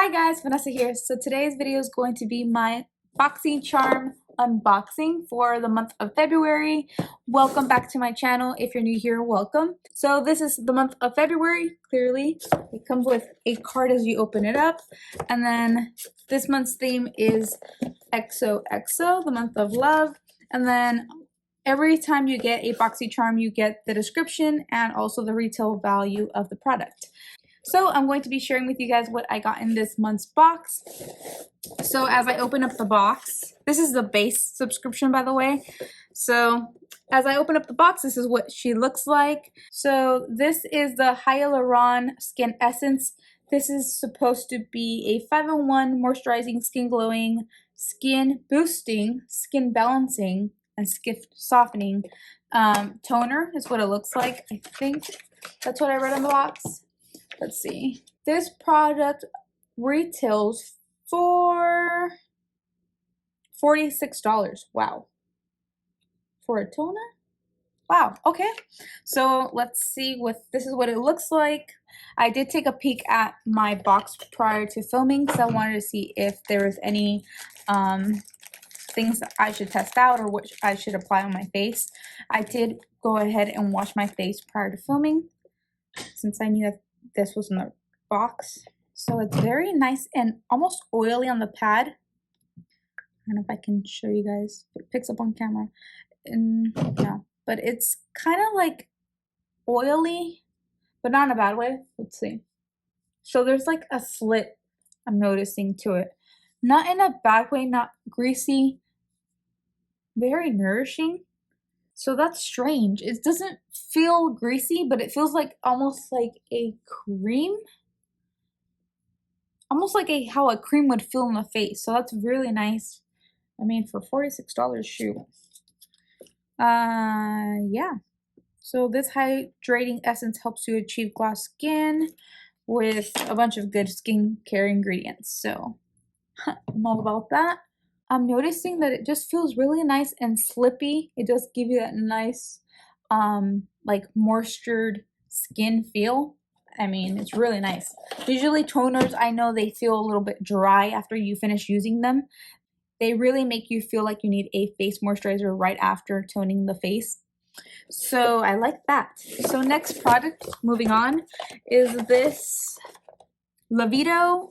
Hi guys, Vanessa here. So today's video is going to be my BoxyCharm unboxing for the month of February. Welcome back to my channel. If you're new here, welcome. So this is the month of February, clearly. It comes with a card as you open it up. And then this month's theme is XOXO, the month of love. And then every time you get a BoxyCharm, you get the description and also the retail value of the product. So I'm going to be sharing with you guys what I got in this month's box. So as I open up the box, this is the base subscription, by the way. So as I open up the box, this is what she looks like. So this is the Hyaluronic Skin Essence. This is supposed to be a 5-in-1 moisturizing, skin glowing, skin boosting, skin balancing, and skin softening toner is what it looks like. I think that's what I read in the box. Let's see. This product retails for $46. Wow. For a toner? Wow. Okay. So let's see what this is what it looks like. I did take a peek at my box prior to filming because I wanted to see if there was any things that I should test out or what I should apply on my face. I did go ahead and wash my face prior to filming since I knew that this was in the box. So it's very nice and almost oily on the pad. I don't know if I can show you guys if it picks up on camera. And yeah, but it's kind of like oily, but not in a bad way. Let's see. So there's like a slit I'm noticing to it. Not in a bad way, not greasy. Very nourishing. So that's strange. It doesn't feel greasy, but it feels like almost like a cream. Almost like how a cream would feel in the face. So that's really nice. I mean, for $46, shoot. Yeah. So this hydrating essence helps you achieve glass skin with a bunch of good skincare ingredients. So I'm all about that. I'm noticing that it just feels really nice and slippy. It does give you that nice, like moistured skin feel. I mean, it's really nice. Usually toners, I know they feel a little bit dry after you finish using them. They really make you feel like you need a face moisturizer right after toning the face. So I like that. So next product, moving on, is this Livito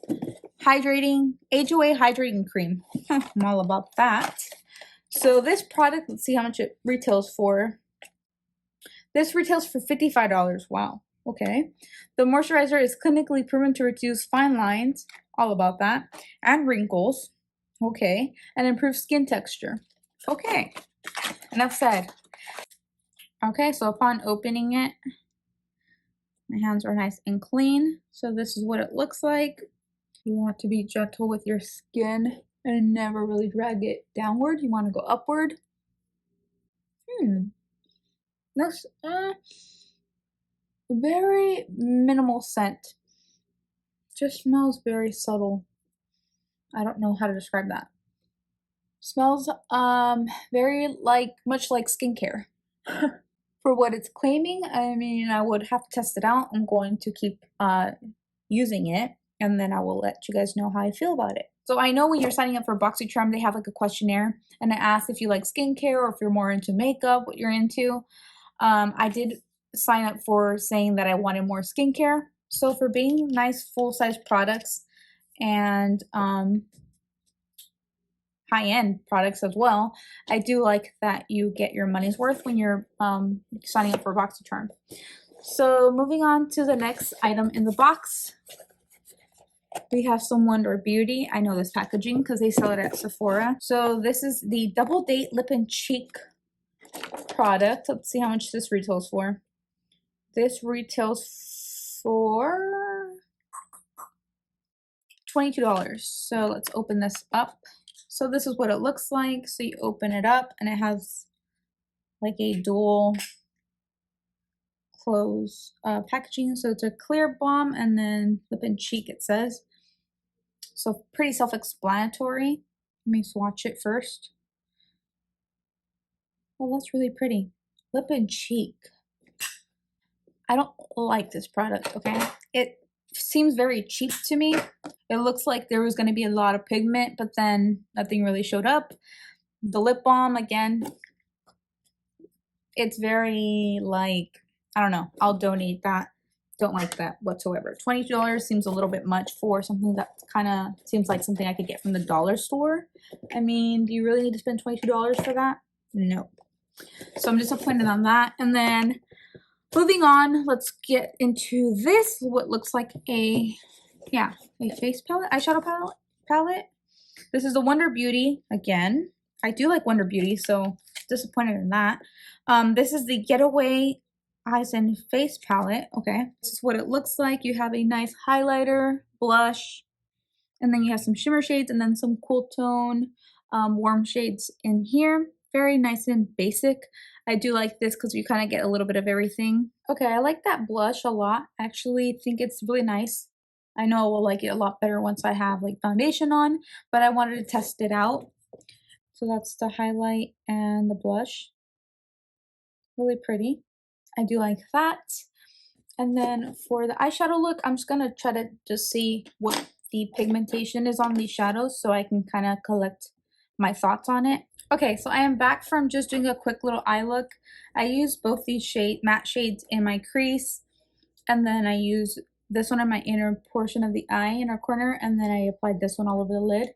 Hydrating, Age-Away Hydrating Cream. I'm all about that. So this product, let's see how much it retails for. This retails for $55. Wow. Okay. The moisturizer is clinically proven to reduce fine lines, all about that, and wrinkles. Okay. And improve skin texture. Okay. Enough said. Okay, so upon opening it, my hands are nice and clean. So this is what it looks like. You want to be gentle with your skin and never really drag it downward. You want to go upward. That's very minimal scent. Just smells very subtle. I don't know how to describe that. Smells very much like skincare. For what it's claiming, I mean, I would have to test it out. I'm going to keep using it, and then I will let you guys know how I feel about it. So I know when you're signing up for BoxyCharm, they have like a questionnaire, and it asks if you like skincare or if you're more into makeup, what you're into. I did sign up for saying that I wanted more skincare. So for being nice full-size products and high-end products as well, I do like that you get your money's worth when you're signing up for BoxyCharm. So moving on to the next item in the box, we have some Wonder Beauty. I know this packaging because they sell it at Sephora. So this is the Double Date Lip and Cheek product. Let's see how much this retails for. This retails for $22. So let's open this up. So this is what it looks like. So you open it up and it has like a dual close packaging. So it's a clear balm and then lip and cheek, it says. So pretty self-explanatory. Let me swatch it first. Oh, that's really pretty. Lip and cheek. I don't like this product, okay? It seems very cheap to me. It looks like there was going to be a lot of pigment, but then nothing really showed up. The lip balm, again, it's very like, I don't know, I'll donate that. Don't like that whatsoever. $22 seems a little bit much for something that kind of seems like something I could get from the dollar store. I mean, do you really need to spend $22 for that? No. So I'm disappointed on that. And then moving on, let's get into this, what looks like a face palette, eyeshadow palette. This is the Wonder Beauty. Again, I do like Wonder Beauty, so disappointed in that. This is the Getaway Eyes and Face Palette. Okay, this is what it looks like. You have a nice highlighter, blush, and then you have some shimmer shades and then some cool tone, warm shades in here. Very nice and basic. I do like this because you kind of get a little bit of everything. Okay, I like that blush a lot. I actually think it's really nice. I know I will like it a lot better once I have like foundation on, but I wanted to test it out. So that's the highlight and the blush. Really pretty. I do like that. And then for the eyeshadow look, I'm just gonna try to just see what the pigmentation is on these shadows so I can kind of collect my thoughts on it. Okay, so I am back from just doing a quick little eye look. I use both these matte shades in my crease, and then I use this one in my inner portion of the eye, inner corner, and then I applied this one all over the lid.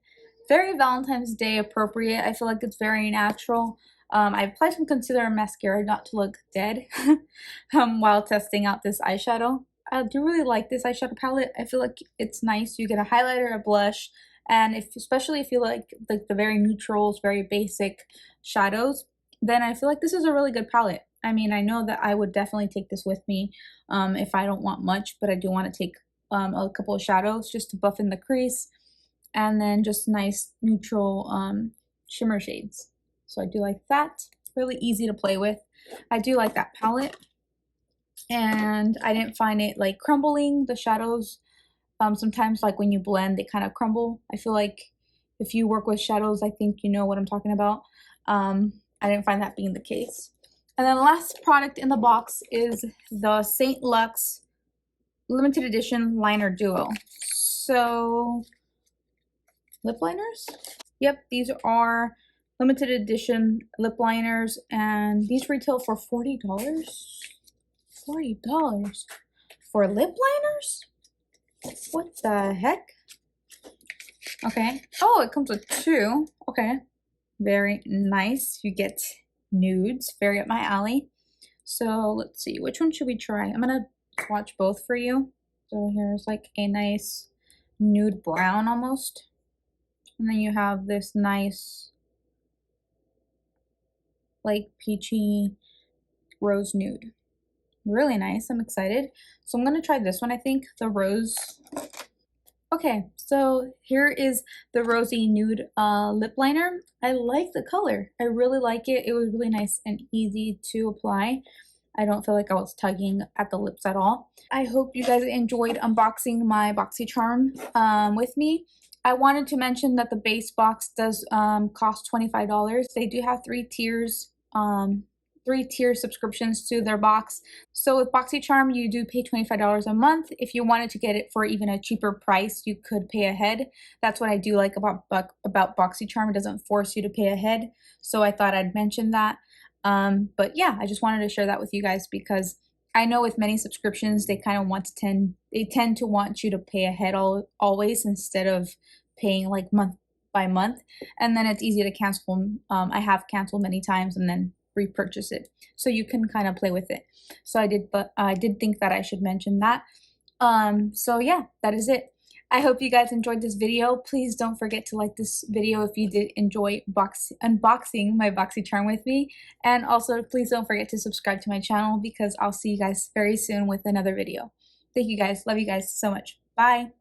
Very Valentine's Day appropriate. I feel like it's very natural. I applied some concealer and mascara not to look dead while testing out this eyeshadow. I do really like this eyeshadow palette. I feel like it's nice. You get a highlighter, a blush, and especially if you like the very neutrals, very basic shadows, then I feel like this is a really good palette. I mean, I know that I would definitely take this with me if I don't want much, but I do want to take a couple of shadows just to buff in the crease, and then just nice neutral shimmer shades. So I do like that. Really easy to play with. I do like that palette, and I didn't find it like crumbling. The shadows, sometimes like when you blend, they kind of crumble. I feel like if you work with shadows, I think you know what I'm talking about. I didn't find that being the case. And then the last product in the box is the St. Luxe limited edition liner duo. So, lip liners? Yep, these are limited edition lip liners, and these retail for $40. $40 for lip liners? What the heck? Okay. Oh, it comes with two. Okay. Very nice. You get nudes. Very up my alley. So let's see. Which one should we try? I'm going to swatch both for you. So here's like a nice nude brown almost. And then you have this nice like peachy rose nude. Really nice. I'm excited. So I'm going to try this one, I think. The rose. Okay, so here is the rosy nude lip liner. I like the color. I really like it. It was really nice and easy to apply. I don't feel like I was tugging at the lips at all. I hope you guys enjoyed unboxing my BoxyCharm with me. I wanted to mention that the base box does cost $25. They do have three tier subscriptions to their box. So with BoxyCharm, you do pay $25 a month. If you wanted to get it for even a cheaper price, you could pay ahead. That's what I do like about BoxyCharm. It doesn't force you to pay ahead. So I thought I'd mention that. But yeah, I just wanted to share that with you guys because I know with many subscriptions, they kind of tend to want you to pay ahead always instead of paying like month by month. And then it's easy to cancel. I have canceled many times and then repurchase it, so you can kind of play with it. So I did think that I should mention that. So yeah, that is it. I hope you guys enjoyed this video. Please don't forget to like this video if you did enjoy unboxing my BoxyCharm with me, and also please don't forget to subscribe to my channel because I'll see you guys very soon with another video. Thank you guys. Love you guys so much. Bye.